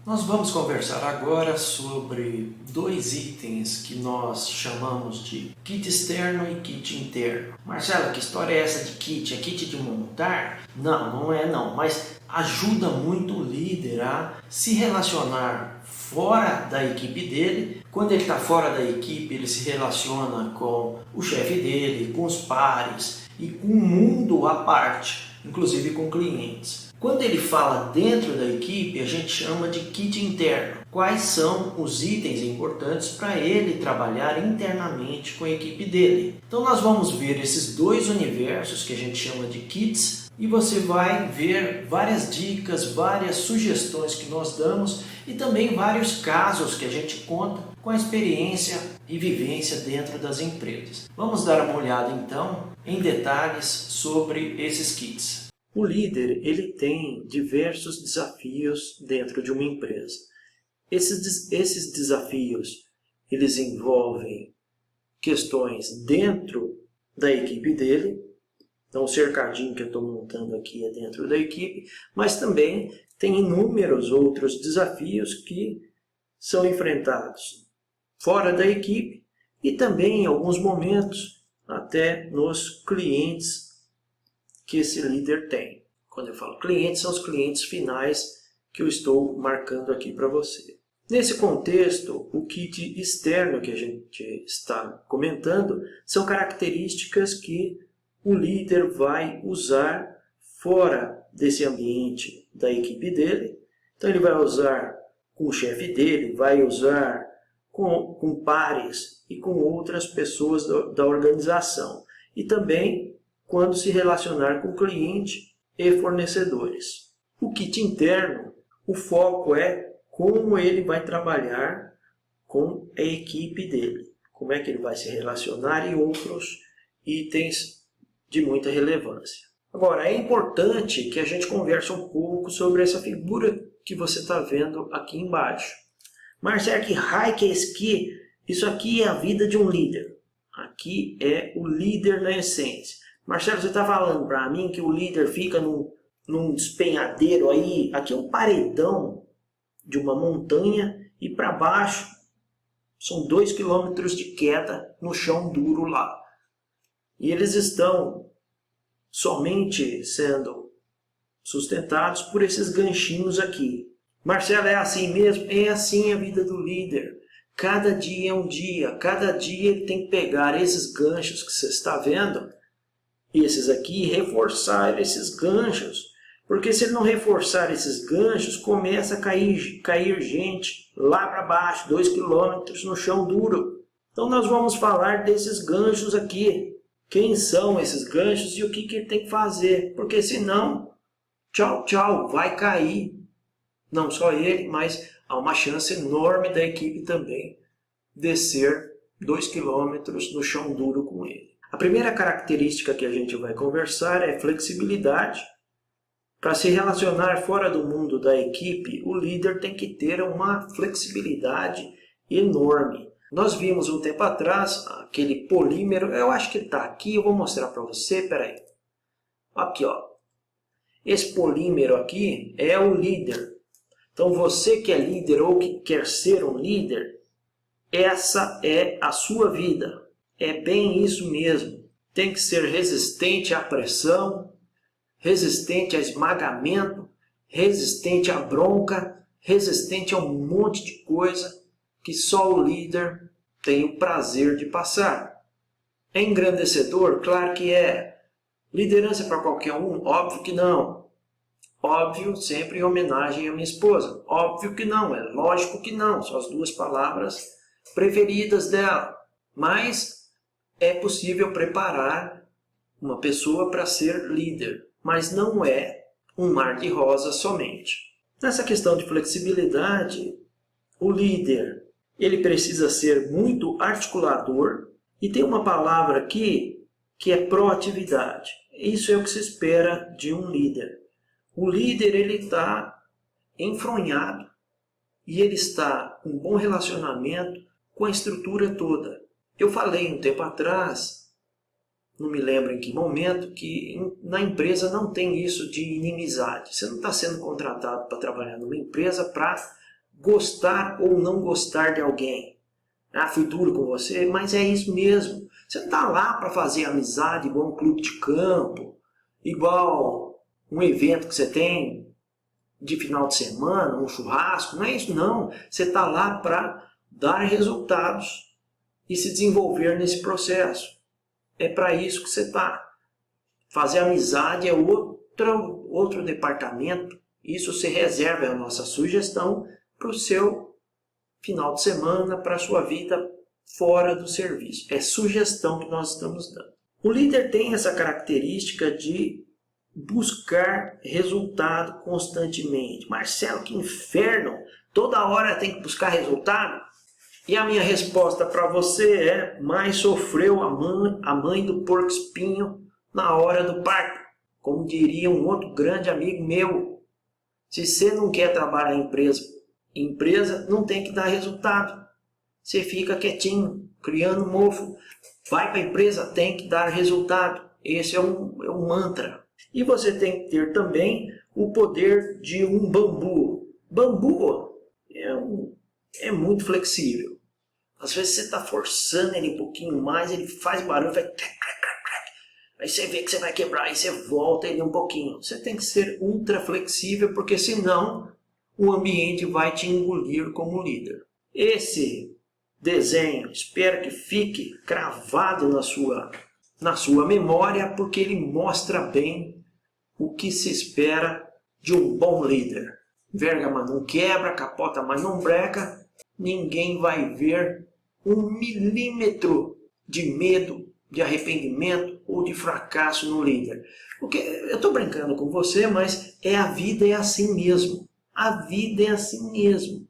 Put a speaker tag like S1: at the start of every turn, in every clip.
S1: Nós vamos conversar agora sobre dois itens que nós chamamos de kit externo e kit interno. Marcelo, que história é essa de kit? É kit de montar? Não, não é não, mas ajuda muito o líder a se relacionar fora da equipe dele. Quando ele está fora da equipe, ele se relaciona com o chefe dele, com os pares e com o mundo à parte, inclusive com clientes. Quando ele fala dentro da equipe, a gente chama de kit interno. Quais são os itens importantes para ele trabalhar internamente com a equipe dele? Então nós vamos ver esses dois universos que a gente chama de kits e você vai ver várias dicas, várias sugestões que nós damos e também vários casos que a gente conta com a experiência e vivência dentro das empresas. Vamos dar uma olhada então em detalhes sobre esses kits. O líder ele tem diversos desafios dentro de uma empresa. Esses desafios eles envolvem questões dentro da equipe dele. Então o cercadinho que eu estou montando aqui é dentro da equipe, mas também tem inúmeros outros desafios que são enfrentados fora da equipe e também em alguns momentos até nos clientes que esse líder tem. Quando eu falo clientes, são os clientes finais que eu estou marcando aqui para você. Nesse contexto, o kit externo que a gente está comentando são características que o líder vai usar fora desse ambiente da equipe dele. Então ele vai usar com o chefe dele, vai usar com pares e com outras pessoas da organização. E também quando se relacionar com cliente e fornecedores. O kit interno, o foco é como ele vai trabalhar com a equipe dele, como é que ele vai se relacionar e outros itens de muita relevância. Agora, é importante que a gente converse um pouco sobre essa figura que você está vendo aqui embaixo. Marcelo, que raio que é esse aqui? Isso aqui é a vida de um líder. Aqui é o líder na essência. Marcelo, você está falando para mim que o líder fica num despenhadeiro aí? Aqui é um paredão de uma montanha e para baixo são 2 quilômetros de queda no chão duro lá. E eles estão somente sendo sustentados por esses ganchinhos aqui. Marcelo, é assim mesmo? É assim a vida do líder. Cada dia é um dia. Cada dia ele tem que pegar esses ganchos que você está vendo, esses aqui, e reforçar esses ganchos. Porque se ele não reforçar esses ganchos, começa a cair gente lá para baixo, 2 quilômetros no chão duro. Então nós vamos falar desses ganchos aqui. Quem são esses ganchos e o que ele tem que fazer. Porque senão, tchau, tchau, vai cair. Não só ele, mas há uma chance enorme da equipe também descer 2 quilômetros no chão duro com ele. A primeira característica que a gente vai conversar é flexibilidade. Para se relacionar fora do mundo da equipe, o líder tem que ter uma flexibilidade enorme. Nós vimos um tempo atrás aquele polímero, eu acho que está aqui, eu vou mostrar para você, peraí. Aqui, ó. Esse polímero aqui é o líder. Então você que é líder ou que quer ser um líder, essa é a sua vida. É bem isso mesmo. Tem que ser resistente à pressão, resistente a esmagamento, resistente à bronca, resistente a um monte de coisa que só o líder tem o prazer de passar. É engrandecedor? Claro que é. Liderança para qualquer um? Óbvio que não. Óbvio, sempre em homenagem à minha esposa. Óbvio que não, é lógico que não. São as duas palavras preferidas dela. Mas é possível preparar uma pessoa para ser líder, mas não é um mar de rosas somente. Nessa questão de flexibilidade, o líder ele precisa ser muito articulador e tem uma palavra aqui que é proatividade. Isso é o que se espera de um líder. O líder ele está enfronhado e ele está com um bom relacionamento com a estrutura toda. Eu falei um tempo atrás, não me lembro em que momento, que na empresa não tem isso de inimizade. Você não está sendo contratado para trabalhar numa empresa para gostar ou não gostar de alguém. Ah, fui duro com você, mas é isso mesmo. Você não está lá para fazer amizade igual um clube de campo, igual um evento que você tem de final de semana, um churrasco, não é isso não. Você está lá para dar resultados e se desenvolver nesse processo. É para isso que você está. Fazer amizade é outro departamento. Isso você reserva, é a nossa sugestão, para o seu final de semana, para a sua vida fora do serviço. É sugestão que nós estamos dando. O líder tem essa característica de buscar resultado constantemente. Marcelo, que inferno! Toda hora tem que buscar resultado? E a minha resposta para você é: mais sofreu a mãe do porco espinho na hora do parto. Como diria um outro grande amigo meu, se você não quer trabalhar em empresa não tem que dar resultado. Você fica quietinho, criando mofo. Vai para a empresa, tem que dar resultado. Esse é um mantra. E você tem que ter também o poder de um bambu. Bambu é muito flexível. Às vezes você está forçando ele um pouquinho mais, ele faz barulho, vai... Aí você vê que você vai quebrar, aí você volta ele um pouquinho. Você tem que ser ultra flexível, porque senão o ambiente vai te engolir como líder. Esse desenho, espero que fique cravado na sua memória, porque ele mostra bem o que se espera de um bom líder. Verga, mas não quebra, capota, mas não breca. Ninguém vai ver 1 milímetro de medo, de arrependimento ou de fracasso no líder. Porque eu estou brincando com você, mas a vida é assim mesmo. A vida é assim mesmo.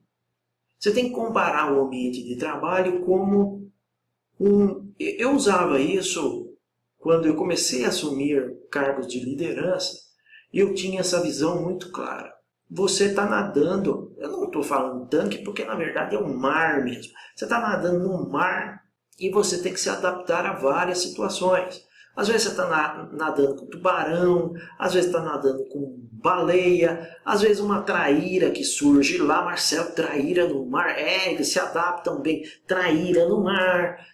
S1: Você tem que comparar o ambiente de trabalho como Eu usava isso quando eu comecei a assumir cargos de liderança, e eu tinha essa visão muito clara. Você está nadando, eu não estou falando tanque, porque na verdade é um mar mesmo. Você está nadando no mar e você tem que se adaptar a várias situações. Às vezes você está nadando com tubarão, às vezes está nadando com baleia, às vezes uma traíra que surge lá. Marcelo, traíra no mar, eles se adaptam bem, traíra no mar.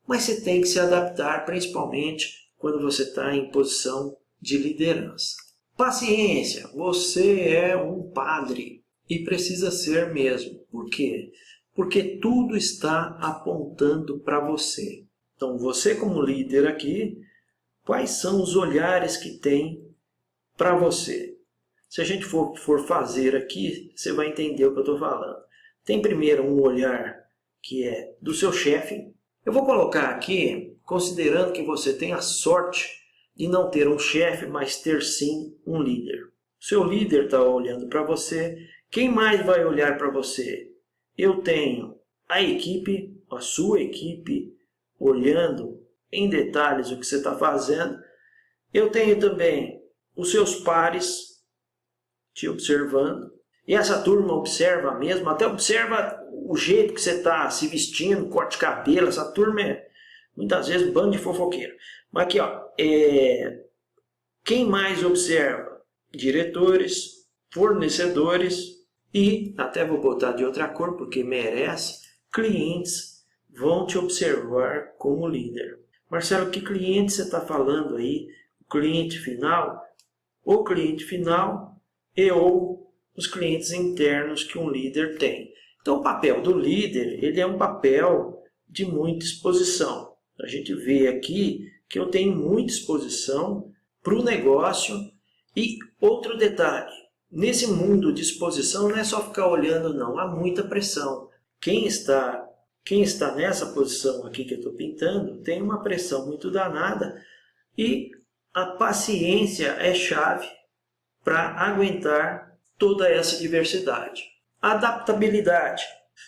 S1: Mas você tem que se adaptar, principalmente quando você está em posição de liderança. Paciência, você é um padre e precisa ser mesmo. Por quê? Porque tudo está apontando para você. Então você como líder aqui, quais são os olhares que tem para você? Se a gente for fazer aqui, você vai entender o que eu estou falando. Tem primeiro um olhar que é do seu chefe. Eu vou colocar aqui, considerando que você tem a sorte de não ter um chefe, mas ter sim um líder. O seu líder está olhando para você. Quem mais vai olhar para você? Eu tenho a equipe, a sua equipe, olhando em detalhes o que você está fazendo. Eu tenho também os seus pares te observando. E essa turma observa mesmo, até observa o jeito que você está se vestindo, corte de cabelo. Essa turma é muitas vezes um bando de fofoqueiro. Mas aqui, ó, quem mais observa? Diretores, fornecedores e, até vou botar de outra cor porque merece, clientes vão te observar como líder. Marcelo, que cliente você está falando aí? O cliente final? O cliente final ou os clientes internos que um líder tem. Então o papel do líder, ele é um papel de muita exposição. A gente vê aqui que eu tenho muita exposição para o negócio. E outro detalhe, nesse mundo de exposição não é só ficar olhando não, há muita pressão. Quem está nessa posição aqui que eu estou pintando tem uma pressão muito danada e a paciência é chave para aguentar toda essa diversidade. Adaptabilidade.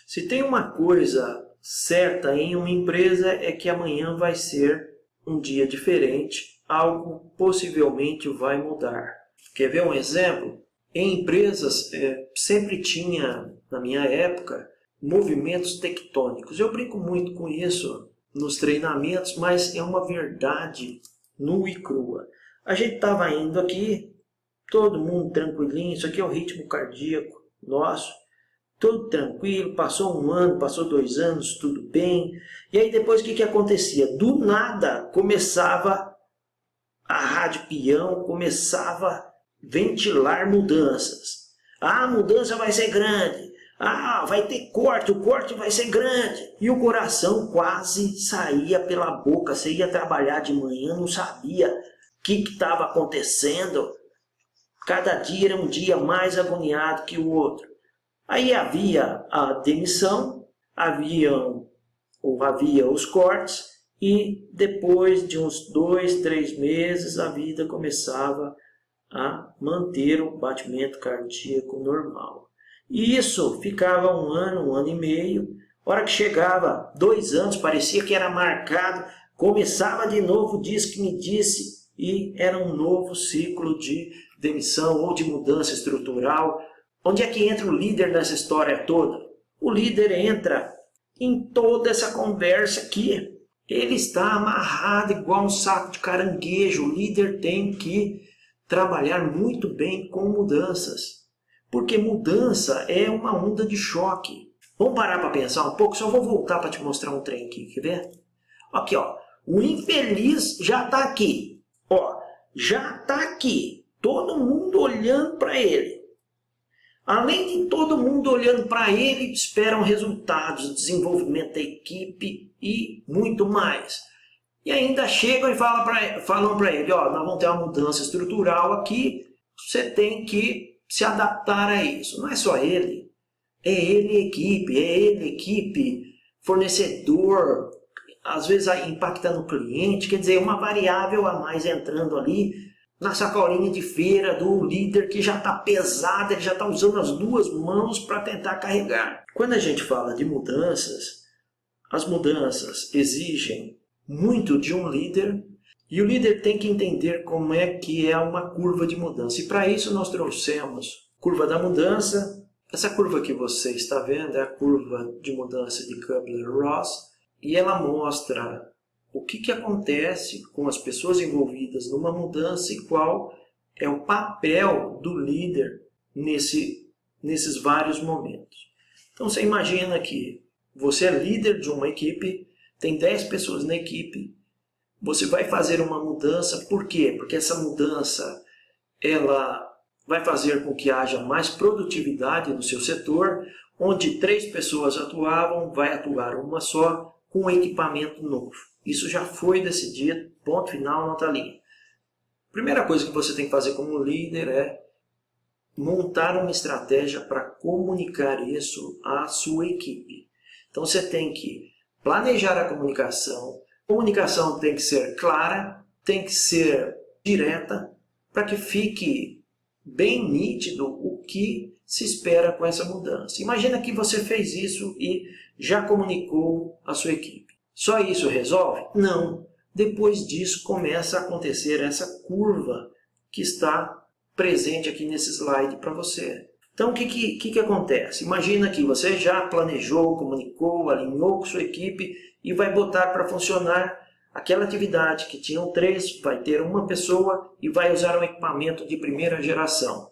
S1: Se tem uma coisa certa em uma empresa é que amanhã vai ser um dia diferente, algo possivelmente vai mudar. Quer ver um exemplo? Em empresas sempre tinha, na minha época, movimentos tectônicos. Eu brinco muito com isso nos treinamentos, mas é uma verdade nua e crua. A gente estava indo aqui, todo mundo tranquilinho, isso aqui é o ritmo cardíaco nosso. tudo tranquilo, passou um ano, passou 2 anos, tudo bem. E aí depois o que acontecia? Do nada começava a Rádio Peão, começava a ventilar mudanças. Ah, a mudança vai ser grande. Ah, vai ter corte, o corte vai ser grande. E o coração quase saía pela boca. Você ia trabalhar de manhã, não sabia o que estava acontecendo. Cada dia era um dia mais agoniado que o outro. Aí havia a demissão, havia os cortes, e depois de uns 2, 3 meses a vida começava a manter o batimento cardíaco normal. E isso ficava um ano e meio. A hora que chegava 2 anos, parecia que era marcado, começava de novo, diz que me disse, e era um novo ciclo de demissão ou de mudança estrutural. Onde é que entra o líder nessa história toda? O líder entra em toda essa conversa aqui. Ele está amarrado igual um saco de caranguejo. O líder tem que trabalhar muito bem com mudanças. Porque mudança é uma onda de choque. Vamos parar para pensar um pouco? Só vou voltar para te mostrar um trem aqui, quer ver? Aqui, ó. O infeliz já está aqui. Ó, já está aqui. Todo mundo olhando para ele. Além de todo mundo olhando para ele, esperam resultados, desenvolvimento da equipe e muito mais. E ainda chegam e falam para ele, ó, nós vamos ter uma mudança estrutural aqui, você tem que se adaptar a isso. Não é só ele, é ele equipe, fornecedor, às vezes impactando o cliente, quer dizer, uma variável a mais entrando ali na sacolinha de feira do líder que já está pesado, ele já está usando as 2 mãos para tentar carregar. Quando a gente fala de mudanças, as mudanças exigem muito de um líder e o líder tem que entender como é que é uma curva de mudança. E para isso nós trouxemos curva da mudança. Essa curva que você está vendo é a curva de mudança de Kubler-Ross e ela mostra o que acontece com as pessoas envolvidas numa mudança e qual é o papel do líder nesses vários momentos. Então você imagina que você é líder de uma equipe, tem 10 pessoas na equipe, você vai fazer uma mudança, por quê? Porque essa mudança ela vai fazer com que haja mais produtividade no seu setor, onde 3 pessoas atuavam, vai atuar uma só com um equipamento novo. Isso já foi decidido, ponto final, nota linha. Primeira coisa que você tem que fazer como líder é montar uma estratégia para comunicar isso à sua equipe. Então você tem que planejar a comunicação tem que ser clara, tem que ser direta, para que fique bem nítido o que se espera com essa mudança. Imagina que você fez isso e já comunicou à sua equipe. Só isso resolve? Não. Depois disso começa a acontecer essa curva que está presente aqui nesse slide para você. Então o que acontece? Imagina que você já planejou, comunicou, alinhou com sua equipe e vai botar para funcionar aquela atividade que tinham 3, vai ter uma pessoa e vai usar um equipamento de primeira geração.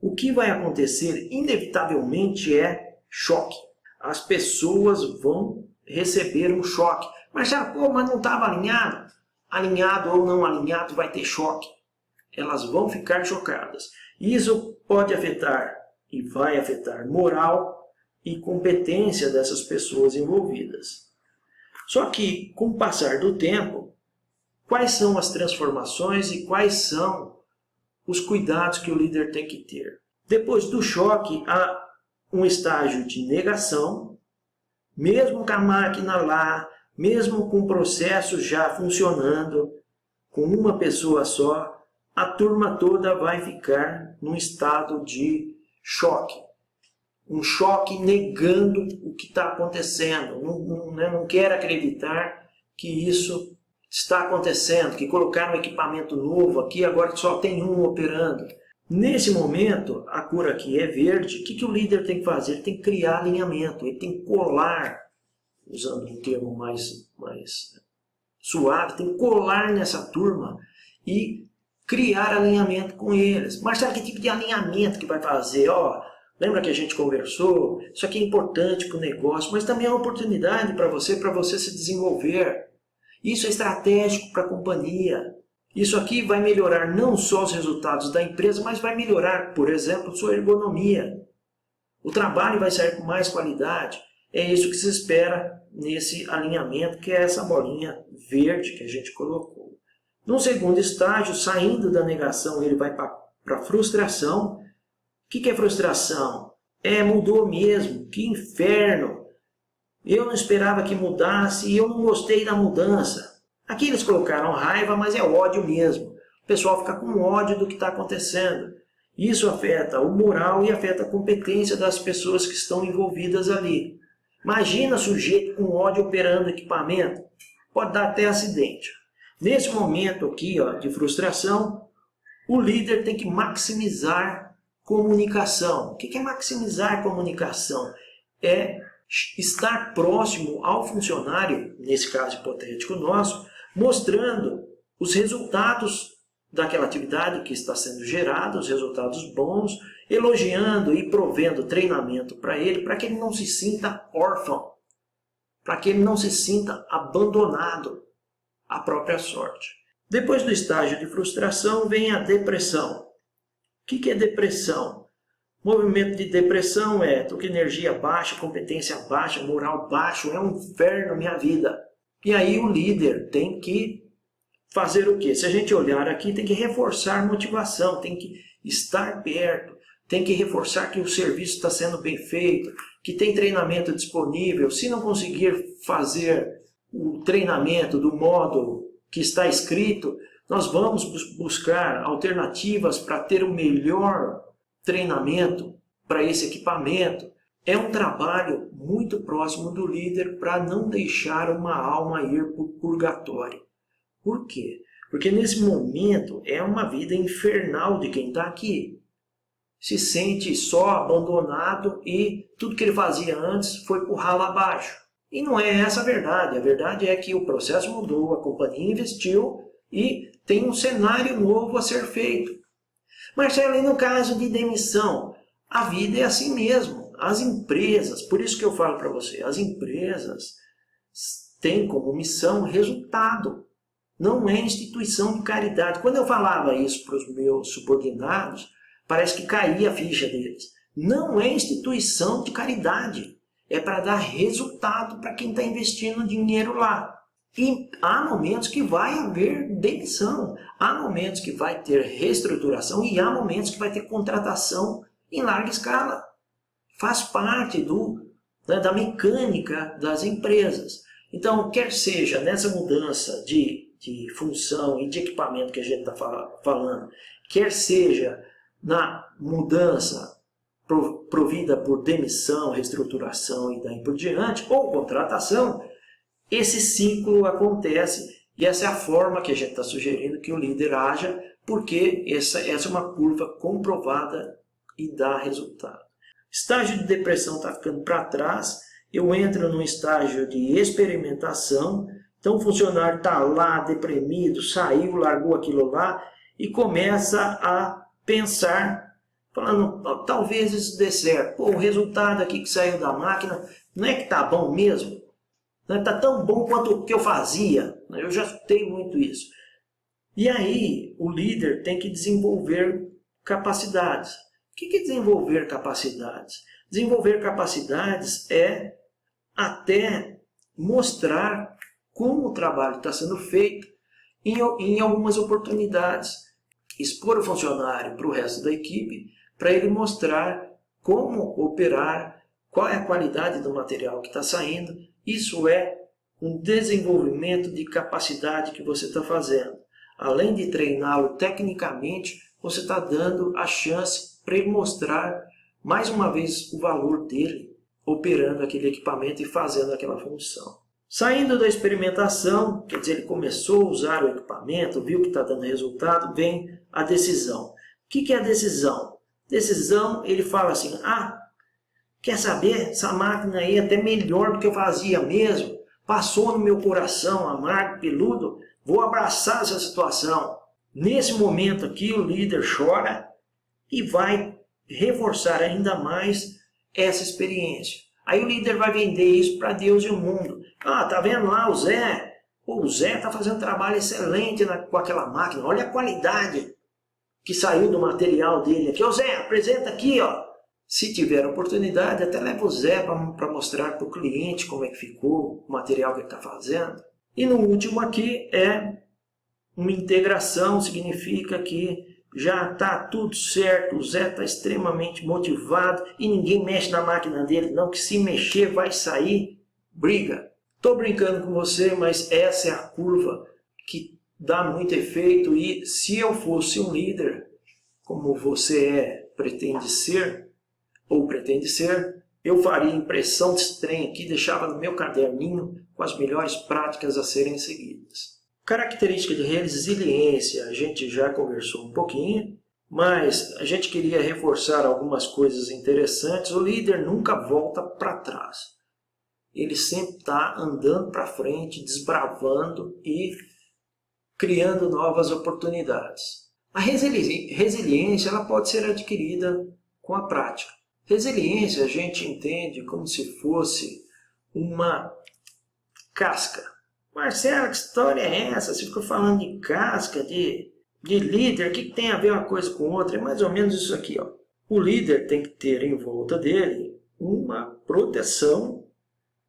S1: O que vai acontecer inevitavelmente é choque. As pessoas vão receber um choque. Mas não estava alinhado? Alinhado ou não alinhado vai ter choque. Elas vão ficar chocadas. Isso pode afetar e vai afetar moral e competência dessas pessoas envolvidas. Só que, com o passar do tempo, quais são as transformações e quais são os cuidados que o líder tem que ter? Depois do choque, há um estágio de negação. Mesmo com a máquina lá, mesmo com o processo já funcionando, com uma pessoa só, a turma toda vai ficar num estado de choque. Um choque negando o que está acontecendo. Não quer acreditar que isso está acontecendo, que colocaram um equipamento novo aqui, agora só tem um operando. Nesse momento, a cor aqui é verde. O que o líder tem que fazer? Ele tem que criar alinhamento, ele tem que colar, usando um termo mais suave, tem que colar nessa turma e criar alinhamento com eles. Mas sabe que tipo de alinhamento que vai fazer? Ó, Lembra que a gente conversou? Isso aqui é importante para o negócio, mas também é uma oportunidade para você se desenvolver. Isso é estratégico para a companhia. Isso aqui vai melhorar não só os resultados da empresa, mas vai melhorar, por exemplo, sua ergonomia. O trabalho vai sair com mais qualidade. É isso que se espera nesse alinhamento, que é essa bolinha verde que a gente colocou. No segundo estágio, saindo da negação, ele vai para a frustração. O que é frustração? Mudou mesmo, que inferno. Eu não esperava que mudasse e eu não gostei da mudança. Aqui eles colocaram raiva, mas é ódio mesmo. O pessoal fica com ódio do que está acontecendo. Isso afeta o moral e afeta a competência das pessoas que estão envolvidas ali. Imagina sujeito com ódio operando equipamento. Pode dar até acidente. Nesse momento aqui de frustração, o líder tem que maximizar comunicação. O que é maximizar comunicação? É estar próximo ao funcionário, nesse caso hipotético nosso, mostrando os resultados daquela atividade que está sendo gerada, os resultados bons, elogiando e provendo treinamento para ele, para que ele não se sinta órfão, para que ele não se sinta abandonado à própria sorte. Depois do estágio de frustração vem a depressão. O que é depressão? Movimento de depressão estou com energia baixa, competência baixa, moral baixo, é um inferno minha vida. E aí o líder tem que fazer o quê? Se a gente olhar aqui, tem que reforçar a motivação, tem que estar perto, tem que reforçar que o serviço está sendo bem feito, que tem treinamento disponível. Se não conseguir fazer o treinamento do modo que está escrito, nós vamos buscar alternativas para ter o melhor treinamento para esse equipamento. É um trabalho muito próximo do líder para não deixar uma alma ir para o purgatório. Por quê? Porque nesse momento é uma vida infernal de quem está aqui. Se sente só abandonado e tudo que ele fazia antes foi por ralo abaixo. E não é essa a verdade. A verdade é que o processo mudou, a companhia investiu e tem um cenário novo a ser feito. Marcelo, e no caso de demissão? A vida é assim mesmo. As empresas, por isso que eu falo para você, as empresas têm como missão resultado. Não é instituição de caridade. Quando eu falava isso para os meus subordinados, parece que caía a ficha deles. Não é instituição de caridade. É para dar resultado para quem está investindo dinheiro lá. E há momentos que vai haver demissão. Há momentos que vai ter reestruturação e há momentos que vai ter contratação em larga escala. Faz parte da mecânica das empresas. Então, quer seja nessa mudança de função e de equipamento que a gente está falando, quer seja na mudança provida por demissão, reestruturação e daí por diante, ou contratação, esse ciclo acontece e essa é a forma que a gente está sugerindo que o líder haja, porque essa é uma curva comprovada e dá resultado. Estágio de depressão está ficando para trás, eu entro num estágio de experimentação. Então o funcionário está lá deprimido, saiu, largou aquilo lá e começa a pensar, falando, talvez isso dê certo. Pô, o resultado aqui que saiu da máquina não é que está bom mesmo? Não está tão bom quanto o que eu fazia. Eu já escutei muito isso. E aí o líder tem que desenvolver capacidades. O que é desenvolver capacidades? Desenvolver capacidades é até mostrar como o trabalho está sendo feito em algumas oportunidades. Expor o funcionário para o resto da equipe, para ele mostrar como operar, qual é a qualidade do material que está saindo. Isso é um desenvolvimento de capacidade que você está fazendo. Além de treiná-lo tecnicamente, você está dando a chance para ele mostrar mais uma vez o valor dele operando aquele equipamento e fazendo aquela função. Saindo da experimentação, quer dizer, ele começou a usar o equipamento, viu que está dando resultado, vem a decisão. O que é a decisão? Decisão, ele fala assim, quer saber? Essa máquina aí é até melhor do que eu fazia mesmo, passou no meu coração, amargo, peludo, vou abraçar essa situação. Nesse momento aqui, o líder chora e vai reforçar ainda mais essa experiência. Aí o líder vai vender isso para Deus e o mundo. Ah, tá vendo lá o Zé? Pô, o Zé está fazendo um trabalho excelente com aquela máquina. Olha a qualidade que saiu do material dele aqui. Ô Zé, apresenta aqui, ó. Se tiver oportunidade, até leva o Zé para mostrar para o cliente como é que ficou o material que ele está fazendo. E no último aqui é uma integração, significa que já está tudo certo, o Zé está extremamente motivado e ninguém mexe na máquina dele, não, que se mexer vai sair briga. Estou brincando com você, mas essa é a curva que dá muito efeito e se eu fosse um líder, como você pretende ser, eu faria impressão desse trem aqui, deixava no meu caderninho com as melhores práticas a serem seguidas. Característica de resiliência, a gente já conversou um pouquinho, mas a gente queria reforçar algumas coisas interessantes. O líder nunca volta para trás. Ele sempre está andando para frente, desbravando e criando novas oportunidades. A resiliência ela pode ser adquirida com a prática. Resiliência a gente entende como se fosse uma casca. Marcelo, que história é essa? Você ficou falando de casca, de líder, o que tem a ver uma coisa com outra? É mais ou menos isso aqui, ó. O líder tem que ter em volta dele uma proteção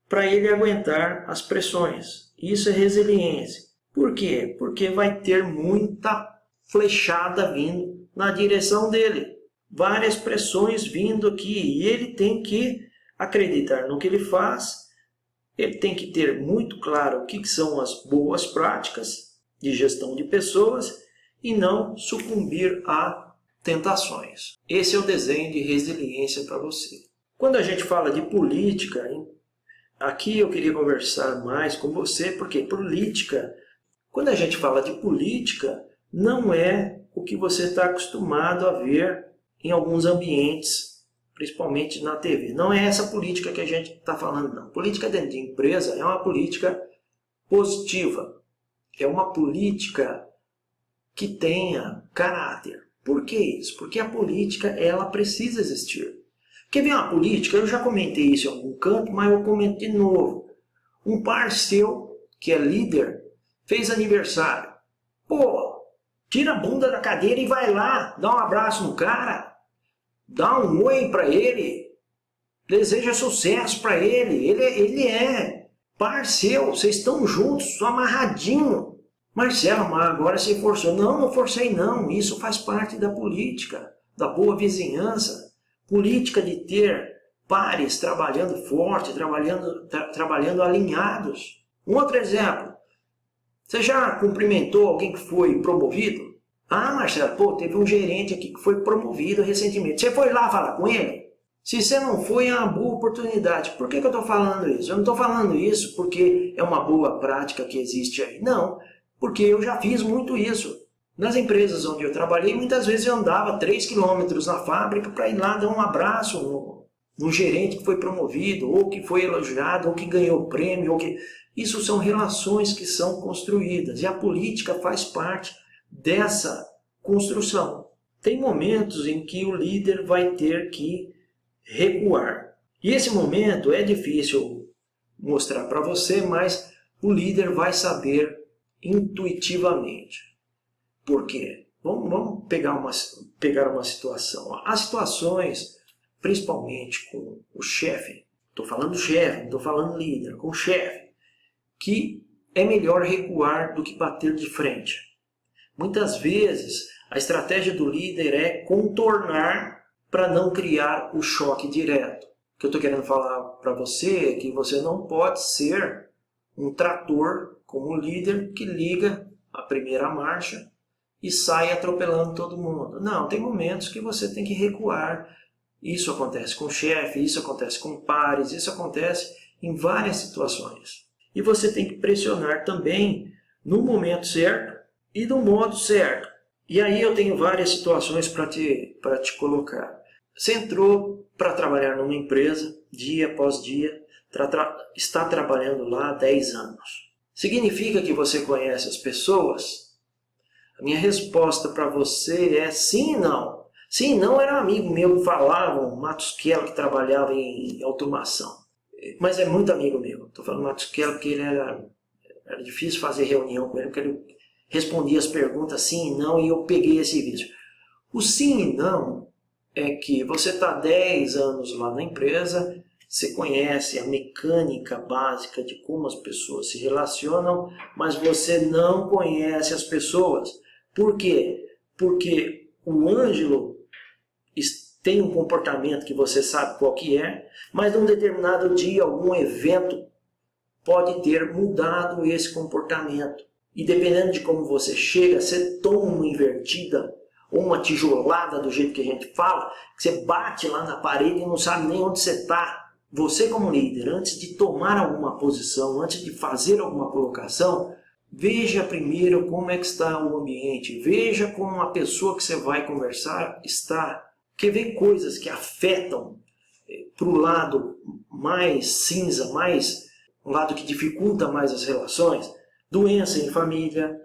S1: para ele aguentar as pressões. Isso é resiliência. Por quê? Porque vai ter muita flechada vindo na direção dele. Várias pressões vindo aqui e ele tem que acreditar no que ele faz. Ele tem que ter muito claro o que são as boas práticas de gestão de pessoas e não sucumbir a tentações. Esse é o desenho de resiliência para você. Quando a gente fala de política, aqui eu queria conversar mais com você, porque política, quando a gente fala de política, não é o que você está acostumado a ver em alguns ambientes, principalmente na TV. Não é essa política que a gente está falando, não. Política dentro de empresa é uma política positiva. É uma política que tenha caráter. Por que isso? Porque a política, ela precisa existir. Quer ver uma política? Eu já comentei isso em algum canto, mas eu comento de novo. Um par seu, que é líder, fez aniversário. Pô, tira a bunda da cadeira e vai lá, dá um abraço no cara. Dá um oi para ele, deseja sucesso para ele. Ele é par seu, vocês estão juntos, amarradinho. Marcelo, mas agora você forçou. Não, não forcei não, isso faz parte da política, da boa vizinhança. Política de ter pares trabalhando forte, trabalhando alinhados. Um outro exemplo, você já cumprimentou alguém que foi promovido? Ah, Marcelo, pô, teve um gerente aqui que foi promovido recentemente. Você foi lá falar com ele? Se você não foi, é uma boa oportunidade. Por que eu estou falando isso? Eu não estou falando isso porque é uma boa prática que existe aí. Não, porque eu já fiz muito isso. Nas empresas onde eu trabalhei, muitas vezes eu andava 3 quilômetros na fábrica para ir lá dar um abraço no gerente que foi promovido, ou que foi elogiado, ou que ganhou prêmio. Isso são relações que são construídas e a política faz parte dessa construção. Tem momentos em que o líder vai ter que recuar. E esse momento é difícil mostrar para você, mas o líder vai saber intuitivamente. Por quê? Vamos pegar uma situação. Há situações, principalmente com o chefe, estou falando chefe, não estou falando líder, com o chefe, que é melhor recuar do que bater de frente. Muitas vezes, a estratégia do líder é contornar para não criar o choque direto. O que eu estou querendo falar para você é que você não pode ser um trator como líder que liga a primeira marcha e sai atropelando todo mundo. Não, tem momentos que você tem que recuar. Isso acontece com o chefe, isso acontece com pares, isso acontece em várias situações. E você tem que pressionar também no momento certo e do modo certo. E aí eu tenho várias situações para te colocar. Você entrou para trabalhar numa empresa, dia após dia, está trabalhando lá há 10 anos. Significa que você conhece as pessoas? A minha resposta para você é sim e não. Sim, não era um amigo meu, falavam, Matos Keller, que trabalhava em automação. Mas é muito amigo meu. Estou falando Matos Keller porque era difícil fazer reunião com ele, porque ele respondia as perguntas sim e não, e eu peguei esse vídeo. O sim e não é que você está 10 anos lá na empresa, você conhece a mecânica básica de como as pessoas se relacionam, mas você não conhece as pessoas. Por quê? Porque o Ângelo tem um comportamento que você sabe qual que é, mas num determinado dia, algum evento pode ter mudado esse comportamento. E dependendo de como você chega, você toma uma invertida ou uma tijolada do jeito que a gente fala, que você bate lá na parede e não sabe nem onde você está. Você como líder, antes de tomar alguma posição, antes de fazer alguma colocação, veja primeiro como é que está o ambiente, veja como a pessoa que você vai conversar está. Porque vê coisas que afetam para o lado mais cinza, um lado que dificulta mais as relações, doença em família,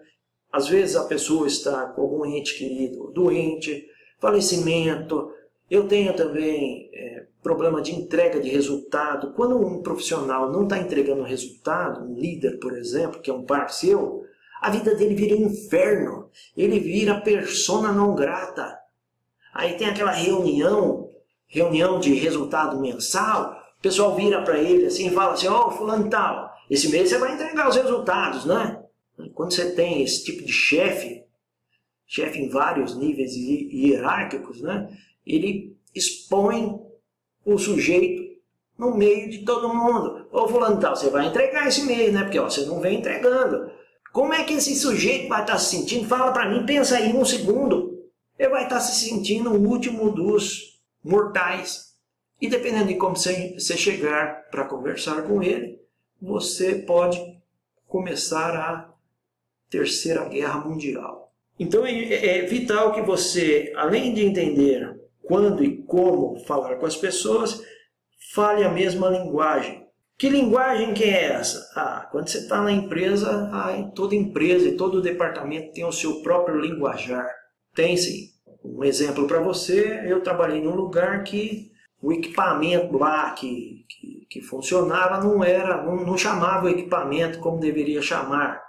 S1: às vezes a pessoa está com algum ente querido doente, falecimento. Eu tenho também problema de entrega de resultado. Quando um profissional não está entregando resultado, um líder, por exemplo, que é um par seu, a vida dele vira um inferno. Ele vira persona não grata. Aí tem aquela reunião de resultado mensal, o pessoal vira para ele assim e fala assim, ó, fulano tal, esse mês você vai entregar os resultados, né? Quando você tem esse tipo de chefe em vários níveis hierárquicos, né? Ele expõe o sujeito no meio de todo mundo. Ô fulano tal, você vai entregar esse mês, né? Porque ó, você não vem entregando. Como é que esse sujeito vai estar se sentindo? Fala para mim, pensa aí um segundo. Ele vai estar se sentindo o último dos mortais. E dependendo de como você chegar para conversar com ele, você pode começar a Terceira Guerra Mundial. Então é vital que você, além de entender quando e como falar com as pessoas, fale a mesma linguagem. Que linguagem que é essa? Quando você está na empresa, toda empresa e todo departamento tem o seu próprio linguajar. Tem sim. Um exemplo para você, eu trabalhei num lugar que o equipamento lá que funcionava não chamava o equipamento como deveria chamar.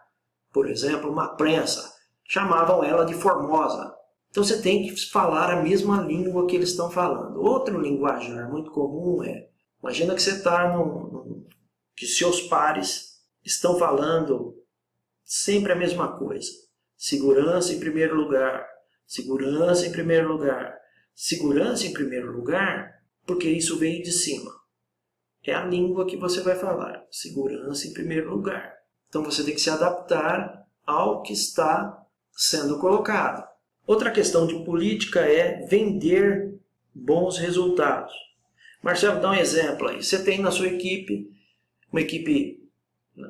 S1: Por exemplo, uma prensa. Chamavam ela de Formosa. Então você tem que falar a mesma língua que eles estão falando. Outro linguajar muito comum imagina que você está que seus pares estão falando sempre a mesma coisa. Segurança em primeiro lugar. Segurança em primeiro lugar. Segurança em primeiro lugar, porque isso veio de cima. É a língua que você vai falar. Segurança em primeiro lugar. Então você tem que se adaptar ao que está sendo colocado. Outra questão de política é vender bons resultados. Marcelo, dá um exemplo aí. Você tem na sua equipe, uma equipe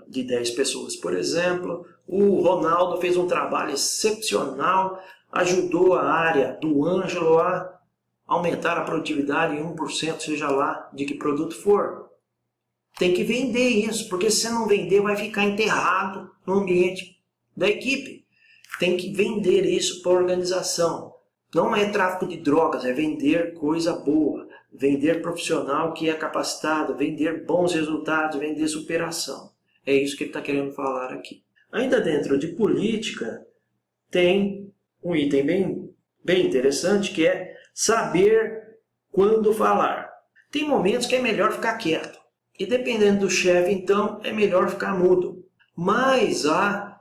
S1: de 10 pessoas, por exemplo. O Ronaldo fez um trabalho excepcional, ajudou a área do Ângelo a aumentar a produtividade em 1%, seja lá de que produto for. Tem que vender isso, porque se você não vender, vai ficar enterrado no ambiente da equipe. Tem que vender isso para a organização. Não é tráfico de drogas, é vender coisa boa, vender profissional que é capacitado, vender bons resultados, vender superação. É isso que ele está querendo falar aqui. Ainda dentro de política, tem um item bem interessante, que é saber quando falar. Tem momentos que é melhor ficar quieto. E dependendo do chefe, então, é melhor ficar mudo. Mas há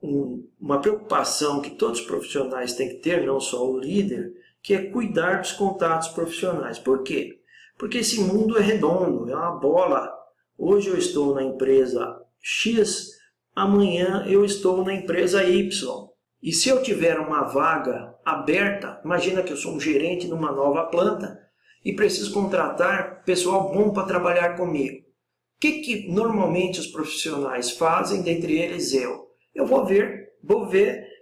S1: uma preocupação que todos os profissionais têm que ter, não só o líder, que é cuidar dos contatos profissionais. Por quê? Porque esse mundo é redondo, é uma bola. Hoje eu estou na empresa X, amanhã eu estou na empresa Y. E se eu tiver uma vaga aberta, imagina que eu sou um gerente numa nova planta e preciso contratar pessoal bom para trabalhar comigo. O que normalmente os profissionais fazem, dentre eles eu? Eu vou ver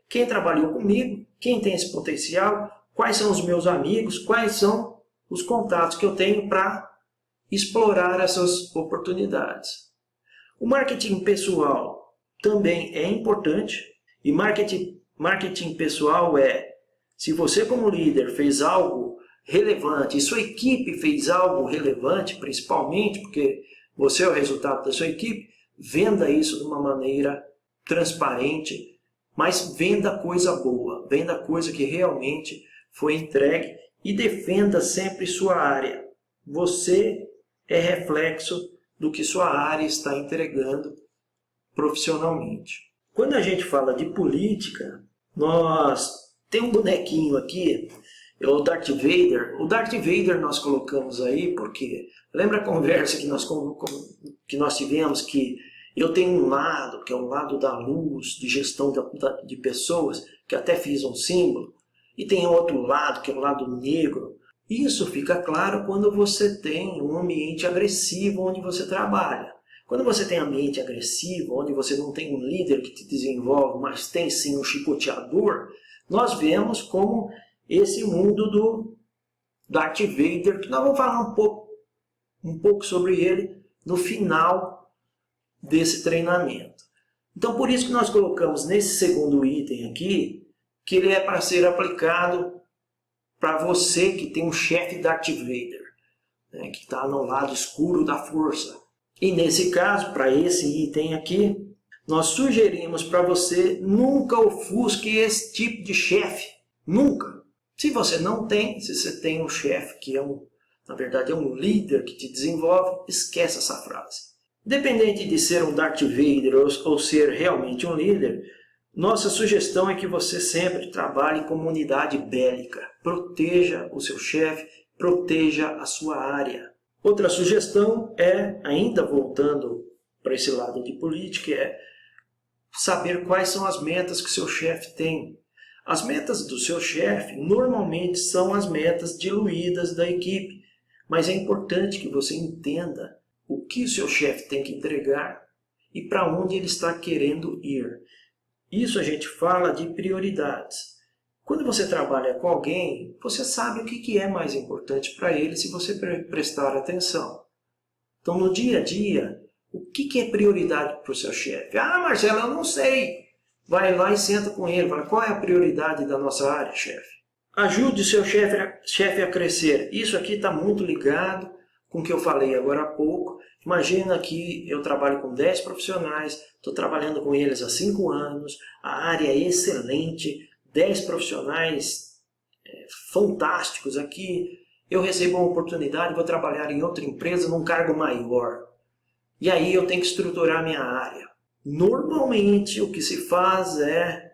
S1: quem trabalhou comigo, quem tem esse potencial, quais são os meus amigos, quais são os contatos que eu tenho para explorar essas oportunidades. O marketing pessoal também é importante, e marketing pessoal é Se você como líder fez algo relevante e sua equipe fez algo relevante, principalmente porque você é o resultado da sua equipe, venda isso de uma maneira transparente, mas venda coisa boa, venda coisa que realmente foi entregue e defenda sempre sua área. Você é reflexo do que sua área está entregando profissionalmente. Quando a gente fala de política, nós tem um bonequinho aqui, é o Darth Vader. O Darth Vader nós colocamos aí porque lembra a conversa que nós tivemos que eu tenho um lado, que é o lado da luz, de gestão de pessoas, que até fiz um símbolo, e tem outro lado, que é o lado negro. Isso fica claro quando você tem um ambiente agressivo onde você trabalha. Quando você tem um ambiente agressivo, onde você não tem um líder que te desenvolve, mas tem sim um chicoteador, nós vemos como esse mundo do Darth Vader, que nós vamos falar um pouco sobre ele no final desse treinamento. Então, por isso que nós colocamos nesse segundo item aqui, que ele é para ser aplicado para você que tem um chefe Darth Vader, né, que está no lado escuro da força. E nesse caso, para esse item aqui, nós sugerimos para você nunca ofusque esse tipo de chefe. Nunca. Se você não tem, se você tem um chefe que na verdade é um líder que te desenvolve, esquece essa frase. Independente de ser um Darth Vader ou ser realmente um líder, nossa sugestão é que você sempre trabalhe como unidade bélica. Proteja o seu chefe, proteja a sua área. Outra sugestão é, ainda voltando para esse lado de política, é saber quais são as metas que o seu chefe tem. As metas do seu chefe normalmente são as metas diluídas da equipe, mas é importante que você entenda o que o seu chefe tem que entregar e para onde ele está querendo ir. Isso a gente fala de prioridades. Quando você trabalha com alguém, você sabe o que é mais importante para ele se você prestar atenção. Então, no dia a dia, o que é prioridade para o seu chefe? Ah, Marcelo, eu não sei. Vai lá e senta com ele. Fala, qual é a prioridade da nossa área, chefe? Ajude o seu chefe a crescer. Isso aqui está muito ligado com o que eu falei agora há pouco. Imagina que eu trabalho com 10 profissionais, estou trabalhando com eles há 5 anos, a área é excelente, 10 profissionais fantásticos aqui, eu recebo uma oportunidade, vou trabalhar em outra empresa num cargo maior. E aí eu tenho que estruturar minha área. Normalmente o que se faz é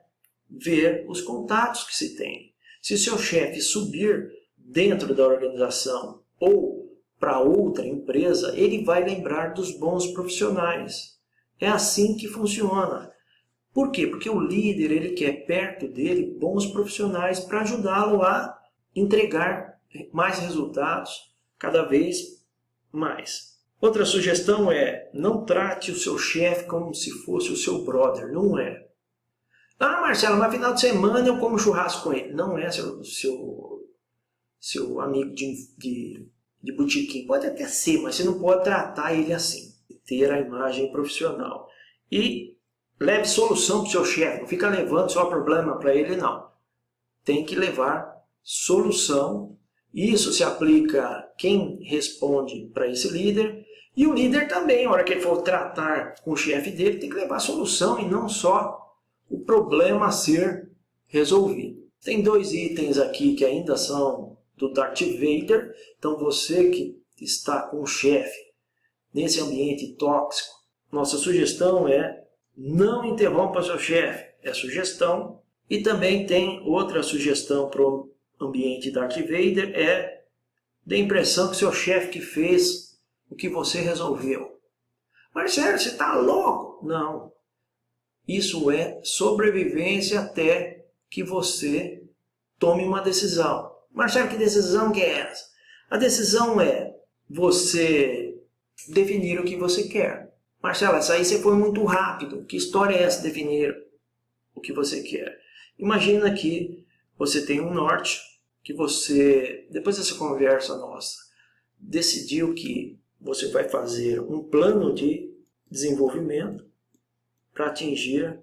S1: ver os contatos que se tem. Se seu chefe subir dentro da organização ou para outra empresa, ele vai lembrar dos bons profissionais. É assim que funciona. Por quê? Porque o líder ele quer perto dele bons profissionais para ajudá-lo a entregar mais resultados cada vez mais. Outra sugestão é, não trate o seu chefe como se fosse o seu brother, não é. Ah, Marcelo, mas final de semana eu como churrasco com ele. Não é seu amigo de botequim. Pode até ser, mas você não pode tratar ele assim. Ter a imagem profissional. E leve solução para o seu chefe. Não fica levando só problema para ele, não. Tem que levar solução. Isso se aplica a quem responde para esse líder. E o líder também, na hora que ele for tratar com o chefe dele, tem que levar solução e não só o problema a ser resolvido. Tem 2 itens aqui que ainda são do Darth Vader. Então você que está com o chefe nesse ambiente tóxico, nossa sugestão é não interrompa seu chefe. É sugestão. E também tem outra sugestão para o ambiente Darth Vader, é dê a impressão que seu chefe que fez o que você resolveu. Marcelo, você está louco? Não. Isso é sobrevivência até que você tome uma decisão. Marcelo, que decisão que é essa? A decisão é você definir o que você quer. Marcelo, essa aí você foi muito rápido. Que história é essa, definir o que você quer? Imagina que você tem um norte, que você, depois dessa conversa nossa, decidiu que você vai fazer um plano de desenvolvimento para atingir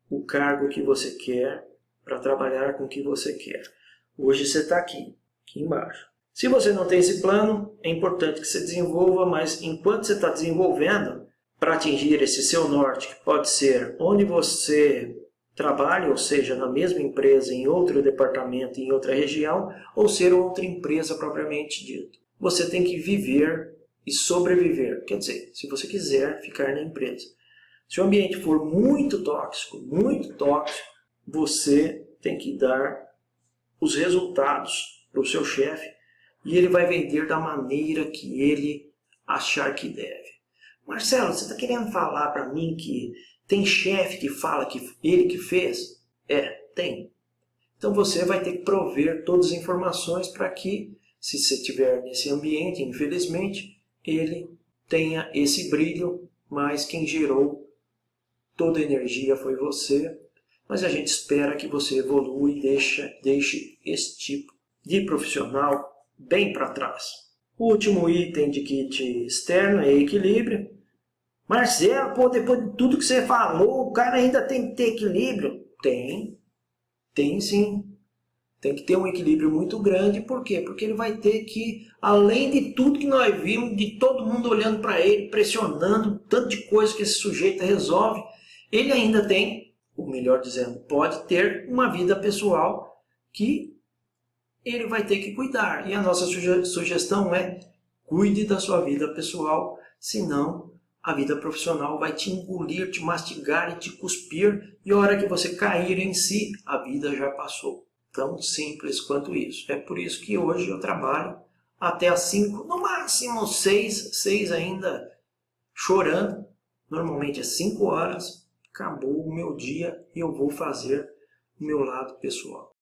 S1: o cargo que você quer, para trabalhar com o que você quer. Hoje você está aqui embaixo. Se você não tem esse plano, é importante que você desenvolva, mas enquanto você está desenvolvendo, para atingir esse seu norte, que pode ser onde você trabalha, ou seja, na mesma empresa, em outro departamento, em outra região, ou ser outra empresa propriamente dito. Você tem que viver e sobreviver. Quer dizer, se você quiser ficar na empresa. Se o ambiente for muito tóxico, você tem que dar os resultados para o seu chefe e ele vai vender da maneira que ele achar que deve. Marcelo, você está querendo falar para mim que tem chefe que fala que ele que fez? Tem. Então você vai ter que prover todas as informações para que, se você estiver nesse ambiente, infelizmente, ele tenha esse brilho, mas quem gerou toda a energia foi você. Mas a gente espera que você evolua e deixe esse tipo de profissional bem para trás. O último item de kit externo é equilíbrio. Marcelo, pô, depois de tudo que você falou, o cara ainda tem que ter equilíbrio? Tem sim. Tem que ter um equilíbrio muito grande. Por quê? Porque ele vai ter que, além de tudo que nós vimos, de todo mundo olhando para ele, pressionando, tanto de coisa que esse sujeito resolve, ele ainda tem, ou melhor dizendo, pode ter uma vida pessoal que ele vai ter que cuidar. E a nossa sugestão é: cuide da sua vida pessoal, senão a vida profissional vai te engolir, te mastigar e te cuspir, e a hora que você cair em si, a vida já passou. Tão simples quanto isso. É por isso que hoje eu trabalho até às 5, no máximo 6 ainda chorando. Normalmente às 5 horas, acabou o meu dia e eu vou fazer o meu lado pessoal.